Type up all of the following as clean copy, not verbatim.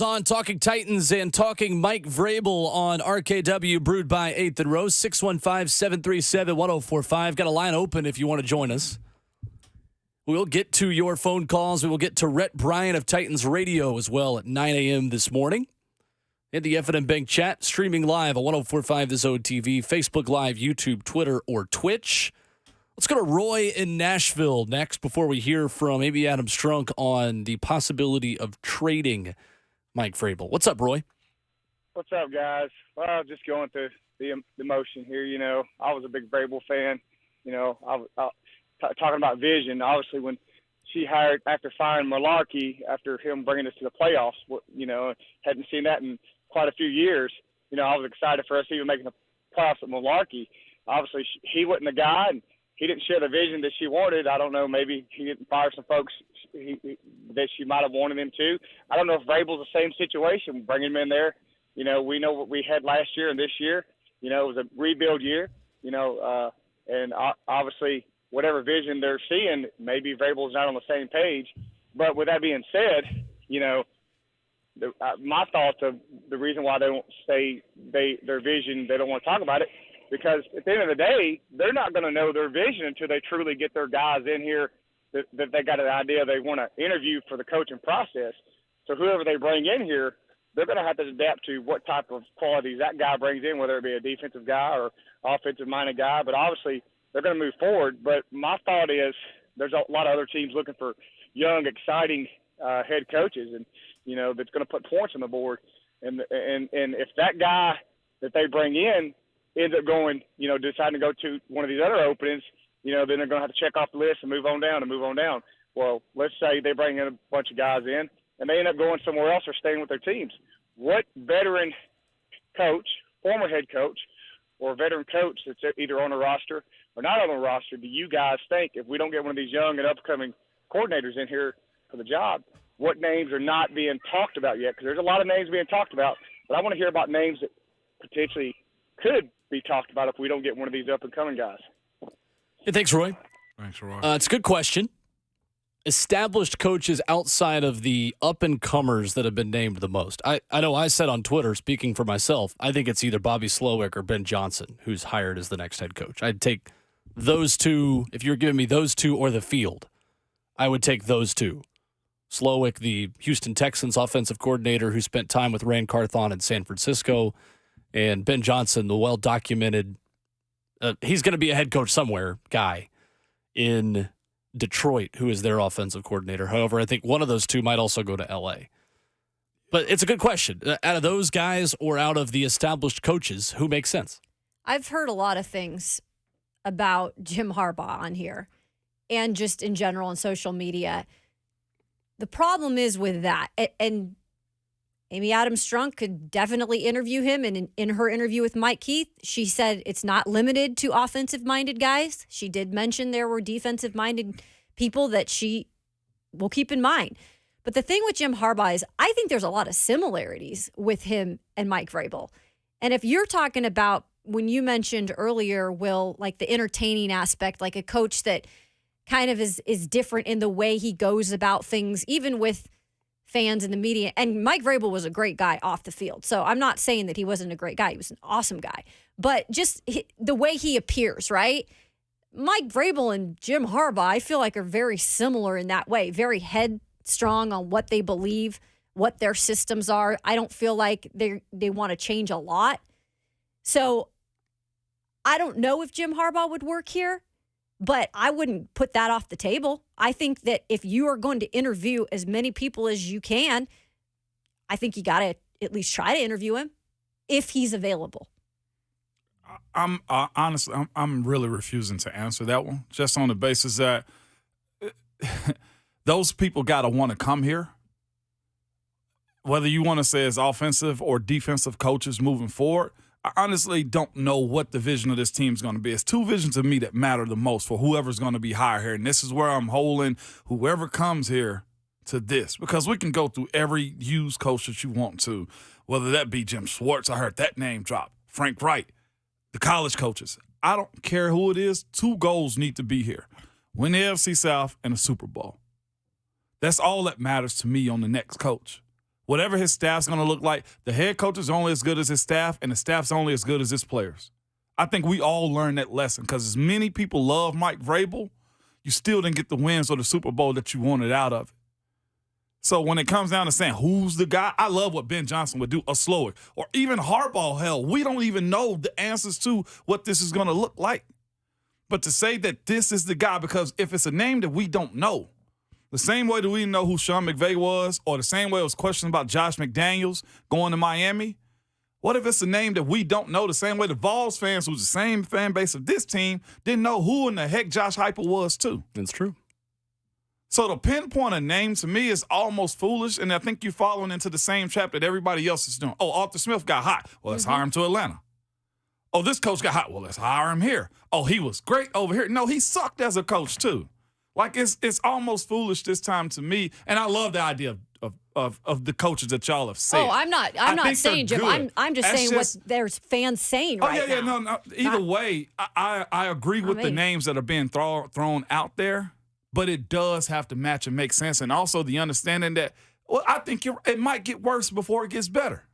On Talking Titans and talking Mike Vrabel on RKW, brewed by 8th and Rose, 615-737-1045. Got a line open if you want to join us. We'll get to your phone calls. We will get to Rhett Bryan of Titans Radio as well at 9 a.m. this morning. In the F&M Bank chat, streaming live on 1045 The Zone TV, Facebook Live, YouTube, Twitter, or Twitch. Let's go to Roy in Nashville next before we hear from maybe Adam Strunk on the possibility of trading Mike Vrabel. What's up, Roy? What's up, guys? Well, just going through the emotion here. You know, I was a big Vrabel fan. You know, talking about vision. Obviously, when she hired after firing Malarkey, after him bringing us to the playoffs, you know, hadn't seen that in quite a few years. You know, I was excited for us even making the playoffs at Malarkey. Obviously, he wasn't the guy, and he didn't share the vision that she wanted. I don't know, maybe he didn't fire some folks that she might have wanted him to. I don't know if Vrabel's the same situation, bringing him in there. You know, we know what we had last year and this year. You know, it was a rebuild year, you know, and obviously whatever vision they're seeing, maybe Vrabel's not on the same page. But with that being said, you know, my thoughts of the reason why they don't say their vision, they don't want to talk about it, because at the end of the day, they're not going to know their vision until they truly get their guys in here that they got an idea they want to interview for the coaching process. So whoever they bring in here, they're going to have to adapt to what type of qualities that guy brings in, whether it be a defensive guy or offensive-minded guy. But obviously, they're going to move forward. But my thought is there's a lot of other teams looking for young, exciting head coaches, and you know, that's going to put points on the board. And if that guy that they bring in ends up going, you know, deciding to go to one of these other openings, you know, then they're going to have to check off the list and move on down. Well, let's say they bring in a bunch of guys in and they end up going somewhere else or staying with their teams. What veteran coach, former head coach, or veteran coach that's either on a roster or not on a roster do you guys think, if we don't get one of these young and upcoming coordinators in here for the job, what names are not being talked about yet? Because there's a lot of names being talked about, but I want to hear about names that potentially could be talked about if we don't get one of these up-and-coming guys. Hey, thanks, Roy. Thanks, Roy. It's a good question. Established coaches outside of the up-and-comers that have been named the most. I know I said on Twitter, speaking for myself, I think it's either Bobby Slowick or Ben Johnson who's hired as the next head coach. I'd take those two. If you're giving me those two or the field, I would take those two. Slowick, the Houston Texans offensive coordinator who spent time with Rand Carthon in San Francisco, and Ben Johnson, the well-documented, he's going to be a head coach somewhere guy in Detroit, who is their offensive coordinator. However, I think one of those two might also go to L.A. But it's a good question. Out of those guys or out of the established coaches, who makes sense? I've heard a lot of things about Jim Harbaugh on here and just in general on social media. The problem is with that, and Amy Adams Strunk could definitely interview him. And in her interview with Mike Keith, she said it's not limited to offensive-minded guys. She did mention there were defensive-minded people that she will keep in mind. But the thing with Jim Harbaugh is I think there's a lot of similarities with him and Mike Vrabel. And if you're talking about, when you mentioned earlier, Will, like the entertaining aspect, like a coach that kind of is different in the way he goes about things, even with fans and the media. And Mike Vrabel was a great guy off the field. So I'm not saying that he wasn't a great guy. He was an awesome guy. But just the way he appears, right? Mike Vrabel and Jim Harbaugh, I feel like, are very similar in that way. Very headstrong on what they believe, what their systems are. I don't feel like they want to change a lot. So I don't know if Jim Harbaugh would work here, but I wouldn't put that off the table. I think that if you are going to interview as many people as you can, I think you got to at least try to interview him if he's available. I'm honestly, I'm really refusing to answer that one, just on the basis that those people got to want to come here. Whether you want to say it's offensive or defensive coaches moving forward, I honestly don't know what the vision of this team is going to be. It's two visions to me that matter the most for whoever's going to be hired here. And this is where I'm holding whoever comes here to this. Because we can go through every used coach that you want to, whether that be Jim Schwartz. I heard that name drop. Frank Wright, the college coaches. I don't care who it is. Two goals need to be here. Win the AFC South and a Super Bowl. That's all that matters to me on the next coach. Whatever his staff's going to look like, the head coach is only as good as his staff, and the staff's only as good as his players. I think we all learned that lesson because as many people love Mike Vrabel, you still didn't get the wins or the Super Bowl that you wanted out of it. So when it comes down to saying who's the guy, I love what Ben Johnson would do, or Slowick, or even Harbaugh. Hell, we don't even know the answers to what this is going to look like. But to say that this is the guy, because if it's a name that we don't know, the same way that we didn't know who Sean McVay was, or the same way it was questions about Josh McDaniels going to Miami, what if it's a name that we don't know, the same way the Vols fans, who's the same fan base of this team, didn't know who in the heck Josh Heupel was too? That's true. So to pinpoint a name to me is almost foolish, and I think you're following into the same trap that everybody else is doing. Oh, Arthur Smith got hot. Well, let's hire him to Atlanta. Oh, this coach got hot. Well, let's hire him here. Oh, he was great over here. No, he sucked as a coach too. Like it's almost foolish this time to me, and I love the idea of the coaches that y'all have said. Oh, I'm not saying, Jim. I'm just saying what there's fans saying right now. No. Either way, I agree with the names that are being thrown out there, but it does have to match and make sense, and also the understanding that, well, I think it might get worse before it gets better.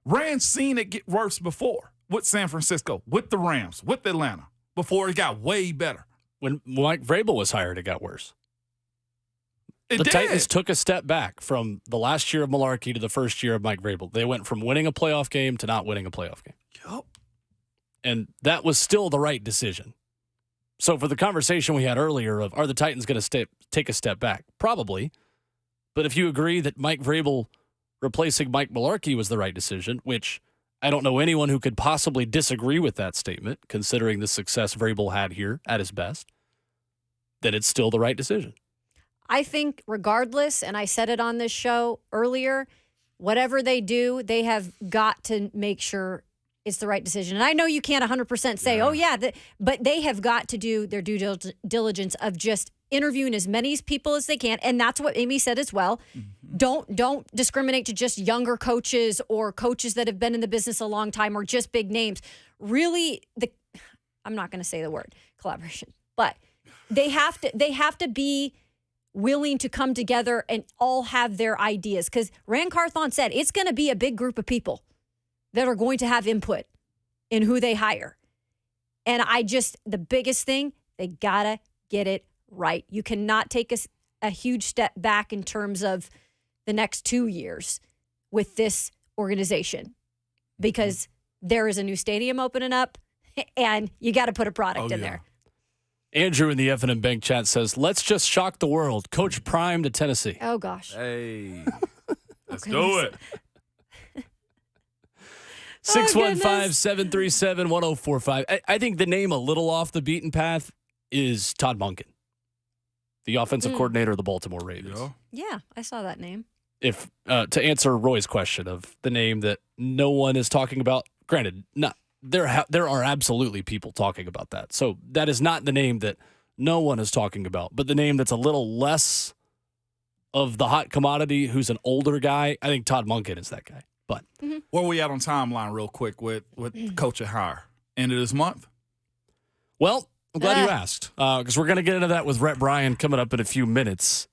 Rand's seen it get worse before with San Francisco, with the Rams, with Atlanta, before it got way better. When Mike Vrabel was hired, it got worse. The Titans took a step back from the last year of Malarkey to the first year of Mike Vrabel. They went from winning a playoff game to not winning a playoff game. Yep. And that was still the right decision. So for the conversation we had earlier of, are the Titans going to take a step back? Probably. But if you agree that Mike Vrabel replacing Mike Malarkey was the right decision, which I don't know anyone who could possibly disagree with that statement, considering the success Vrabel had here at his best, then it's still the right decision. I think regardless, and I said it on this show earlier, whatever they do, they have got to make sure it's the right decision. And I know you can't 100% say, but they have got to do their due diligence of just interviewing as many people as they can. And that's what Amy said as well. Mm-hmm. Don't discriminate to just younger coaches or coaches that have been in the business a long time or just big names. Really, I'm not going to say the word collaboration, but they have to be willing to come together and all have their ideas. Because Rand Carthon said it's going to be a big group of people that are going to have input in who they hire. And the biggest thing, they got to get it right. You cannot take a huge step back in terms of the next 2 years with this organization because there is a new stadium opening up and you got to put a product in there. Andrew in the F&M Bank chat says, let's just shock the world. Coach Prime to Tennessee. Oh, gosh. Hey, let's do it. 615-737-1045. I think the name a little off the beaten path is Todd Monken, the offensive coordinator of the Baltimore Ravens. Yeah, I saw that name. If to answer Roy's question of the name that no one is talking about, granted, there are absolutely people talking about that. So that is not the name that no one is talking about, but the name that's a little less of the hot commodity, who's an older guy, I think Todd Monken is that guy. But where are we at on timeline real quick with coach and hire? End of this month? Well, I'm glad you asked because we're going to get into that with Rhett Bryan coming up in a few minutes.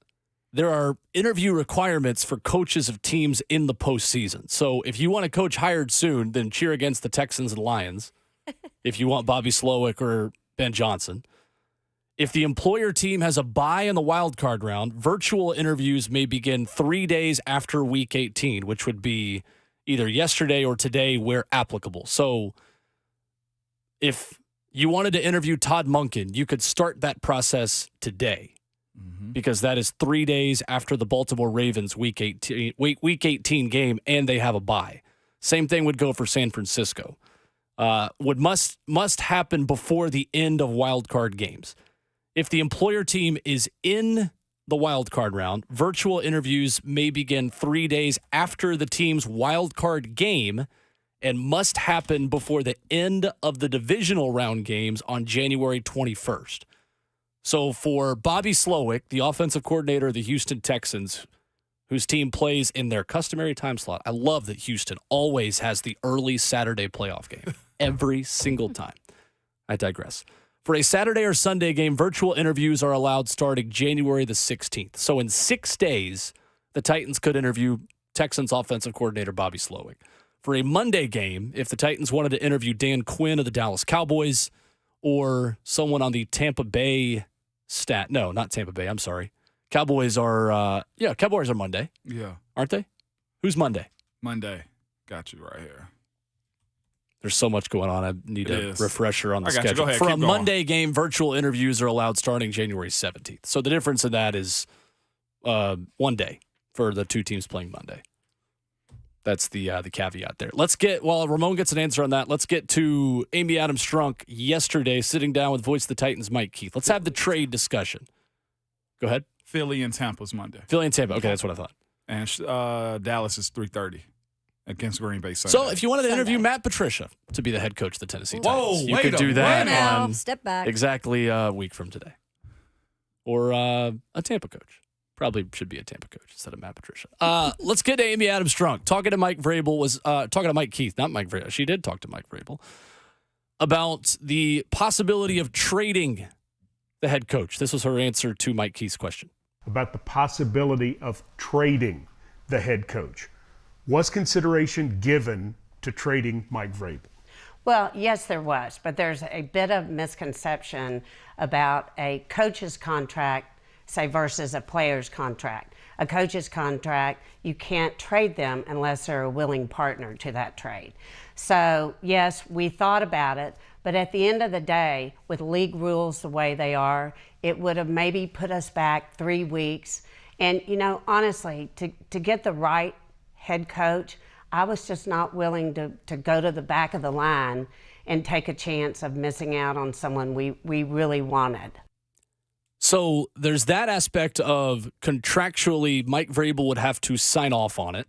There are interview requirements for coaches of teams in the postseason. So if you want a coach hired soon, then cheer against the Texans and Lions. If you want Bobby Slowick or Ben Johnson. If the employer team has a bye in the wild card round, virtual interviews may begin 3 days after Week 18, which would be either yesterday or today where applicable. So if you wanted to interview Todd Monken, you could start that process today. Because that is 3 days after the Baltimore Ravens Week 18 game, and they have a bye. Same thing would go for San Francisco. Must happen before the end of wild card games. If the employer team is in the wild card round, virtual interviews may begin 3 days after the team's wild card game, and must happen before the end of the divisional round games on January 21st. So for Bobby Slowick, the offensive coordinator of the Houston Texans, whose team plays in their customary time slot, I love that Houston always has the early Saturday playoff game every single time. I digress. For a Saturday or Sunday game, virtual interviews are allowed starting January the 16th. So in 6 days, the Titans could interview Texans offensive coordinator Bobby Slowick. For a Monday game, if the Titans wanted to interview Dan Quinn of the Dallas Cowboys or someone on the Tampa Bay no, not Tampa Bay, I'm sorry. Cowboys are Monday. Yeah. Aren't they? Who's Monday? Monday. Got you right here. There's so much going on. I need a refresher on the schedule. Go ahead, For a keep going. Monday game, virtual interviews are allowed starting January 17th. So the difference in that is 1 day for the two teams playing Monday. That's the caveat there. While Ramon gets an answer on that, let's get to Amy Adams Strunk yesterday sitting down with Voice of the Titans, Mike Keith. Let's have the trade discussion. Go ahead. Philly and Tampa's Monday. Philly and Tampa. Okay, that's what I thought. And Dallas is 3:30 against Green Bay Sunday. So if you wanted to interview Matt Patricia to be the head coach of the Tennessee Titans, you wait could a do that minute. on Step back. exactly a week from today. Or a Tampa coach. Probably should be a Tampa coach instead of Matt Patricia. Let's get to Amy Adams Strunk. Talking to Mike Keith, not Mike Vrabel. She did talk to Mike Vrabel about the possibility of trading the head coach. This was her answer to Mike Keith's question. About the possibility of trading the head coach. Was consideration given to trading Mike Vrabel? Well, yes, there was, but there's a bit of misconception about a coach's contract, say, versus a player's contract. A coach's contract, you can't trade them unless they're a willing partner to that trade. So, yes, we thought about it, but at the end of the day, with league rules the way they are, it would have maybe put us back 3 weeks. And, honestly, to get the right head coach, I was just not willing to go to the back of the line and take a chance of missing out on someone we really wanted. So there's that aspect of contractually Mike Vrabel would have to sign off on it,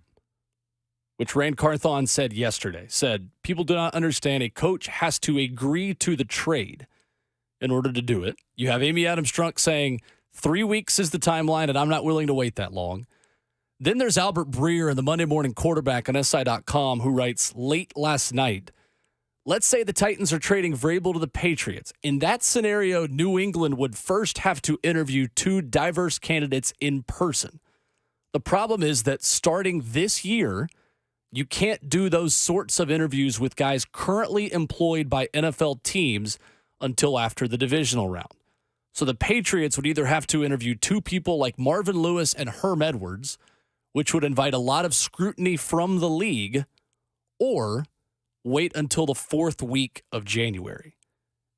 which Rand Carthon said yesterday. Said people do not understand a coach has to agree to the trade in order to do it. You have Amy Adams Strunk saying 3 weeks is the timeline and I'm not willing to wait that long. Then there's Albert Breer, the Monday Morning Quarterback on SI.com, who writes, late last night, let's say the Titans are trading Vrabel to the Patriots. In that scenario, New England would first have to interview 2 diverse candidates in person. The problem is that starting this year, you can't do those sorts of interviews with guys currently employed by NFL teams until after the divisional round. So the Patriots would either have to interview 2 people like Marvin Lewis and Herm Edwards, which would invite a lot of scrutiny from the league, or wait until the 4th week of January.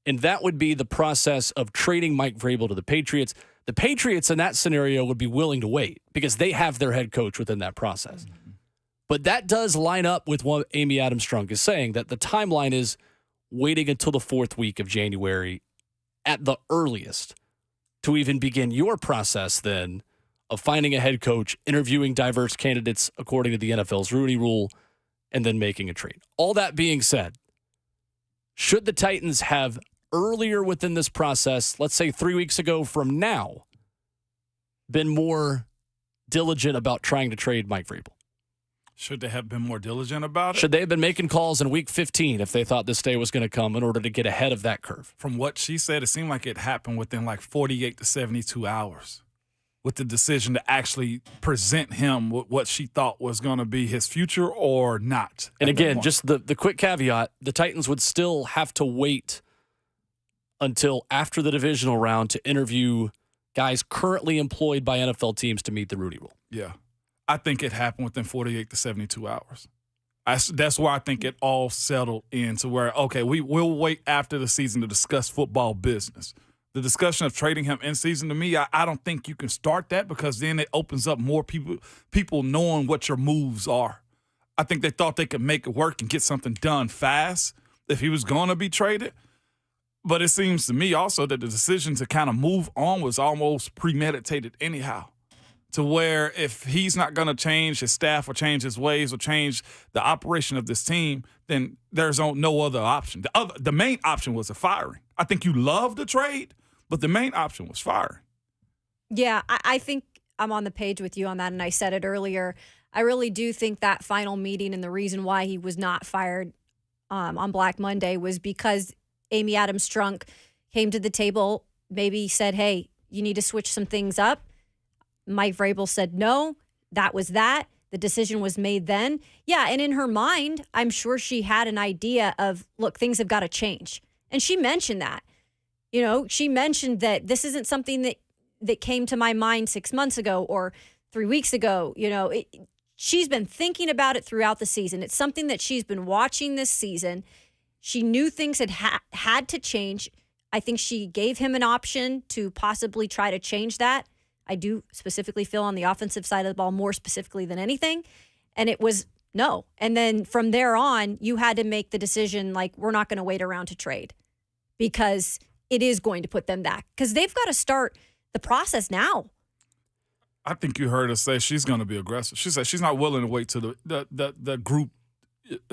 And that would be the process of trading Mike Vrabel to the Patriots. The Patriots in that scenario would be willing to wait because they have their head coach within that process. Mm-hmm. But that does line up with what Amy Adams Strunk is saying, that the timeline is waiting until the 4th week of January at the earliest to even begin your process then of finding a head coach, interviewing diverse candidates according to the NFL's Rooney Rule, and then making a trade. All that being said, should the Titans have earlier within this process, let's say 3 weeks ago from now, been more diligent about trying to trade Mike Vrabel? Should they have been more diligent about it? Should they have been making calls in week 15 if they thought this day was going to come in order to get ahead of that curve? From what she said, it seemed like it happened within like 48 to 72 hours. With the decision to actually present him with what she thought was going to be his future or not. And again, just the quick caveat, the Titans would still have to wait until after the divisional round to interview guys currently employed by NFL teams to meet the Rooney Rule. Yeah. I think it happened within 48 to 72 hours. That's why I think it all settled into where, okay, we'll wait after the season to discuss football business. The discussion of trading him in season, to me, I don't think you can start that because then it opens up more people knowing what your moves are. I think they thought they could make it work and get something done fast if he was going to be traded. But it seems to me also that the decision to kind of move on was almost premeditated anyhow, to where if he's not going to change his staff or change his ways or change the operation of this team, then there's no other option. The main option was a firing. I think you love the trade, but the main option was firing. Yeah, I think I'm on the page with you on that, and I said it earlier. I really do think that final meeting and the reason why he was not fired on Black Monday was because Amy Adams Strunk came to the table, maybe said, hey, you need to switch some things up. Mike Vrabel said no. That was that. the decision was made then. Yeah, and in her mind, I'm sure she had an idea of, look, things have got to change. And she mentioned that. You know, she mentioned that this isn't something that came to my mind 6 months ago or 3 weeks ago. You know, she's been thinking about it throughout the season. It's something that she's been watching this season. She knew things had to change. I think she gave him an option to possibly try to change that. I do specifically feel on the offensive side of the ball more specifically than anything. And it was no. And then from there on, you had to make the decision, like, we're not going to wait around to trade because it is going to put them back. Because they've got to start the process now. I think you heard her say she's going to be aggressive. She said she's not willing to wait till the group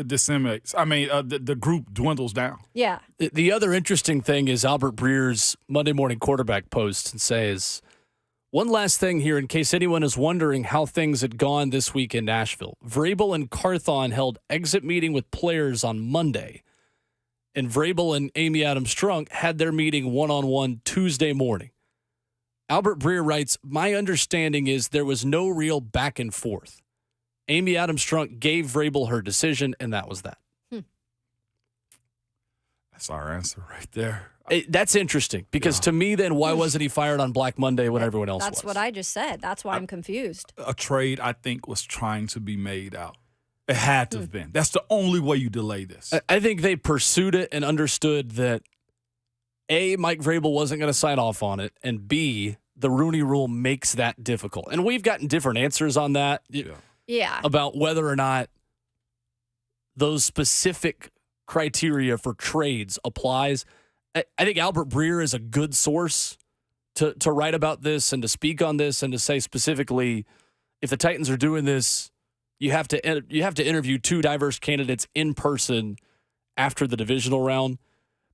disseminates. I mean, the group dwindles down. Yeah. The other interesting thing is Albert Breer's Monday morning quarterback post and says, one last thing here in case anyone is wondering how things had gone this week in Nashville. Vrabel and Carthon held exit meeting with players on Monday, and Vrabel and Amy Adams-Strunk had their meeting one-on-one Tuesday morning. Albert Breer writes, my understanding is there was no real back and forth. Amy Adams-Strunk gave Vrabel her decision, and that was that. That's our answer right there. That's interesting because to me, then, why wasn't he fired on Black Monday when everyone else was? That's what I just said. That's why I'm confused. A trade, I think, was trying to be made out. It had to have been. That's the only way you delay this. I think they pursued it and understood that, A, Mike Vrabel wasn't going to sign off on it, and B, the Rooney Rule makes that difficult. And we've gotten different answers on that. Yeah. About whether or not those specific criteria for trades applies. I think Albert Breer is a good source to write about this and to speak on this and to say specifically, if the Titans are doing this, you have to interview two diverse candidates in person after the divisional round.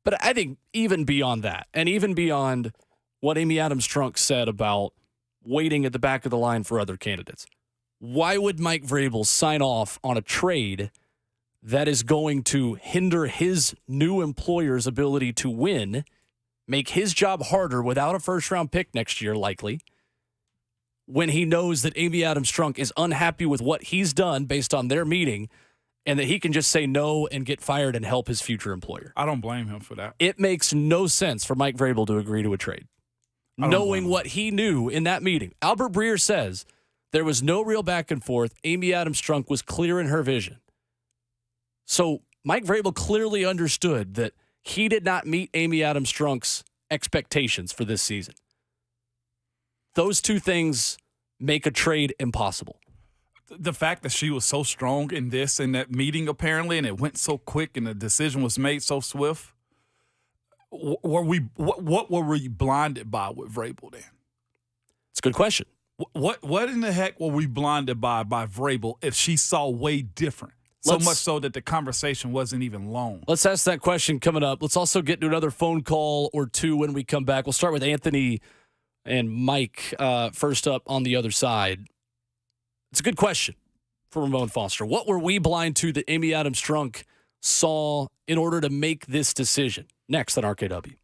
But I think even beyond that, and even beyond what Amy Adams-Strunk said about waiting at the back of the line for other candidates, why would Mike Vrabel sign off on a trade that is going to hinder his new employer's ability to win, make his job harder without a first-round pick next year, likely, when he knows that Amy Adams-Strunk is unhappy with what he's done based on their meeting and that he can just say no and get fired and help his future employer? I don't blame him for that. It makes no sense for Mike Vrabel to agree to a trade, knowing what he knew in that meeting. Albert Breer says there was no real back and forth. Amy Adams-Strunk was clear in her vision. So Mike Vrabel clearly understood that he did not meet Amy Adams-Strunk's expectations for this season. Those two things make a trade impossible. The fact that she was so strong in that meeting, apparently, and it went so quick and the decision was made so swift, what were we blinded by with Vrabel then? It's a good question. What in the heck were we blinded by Vrabel if she saw way different? So much so that the conversation wasn't even long. Let's ask that question coming up. Let's also get to another phone call or two when we come back. We'll start with Anthony and Mike first up on the other side. It's a good question for Ramon Foster. What were we blind to that Amy Adams-Strunk saw in order to make this decision? Next on RKW.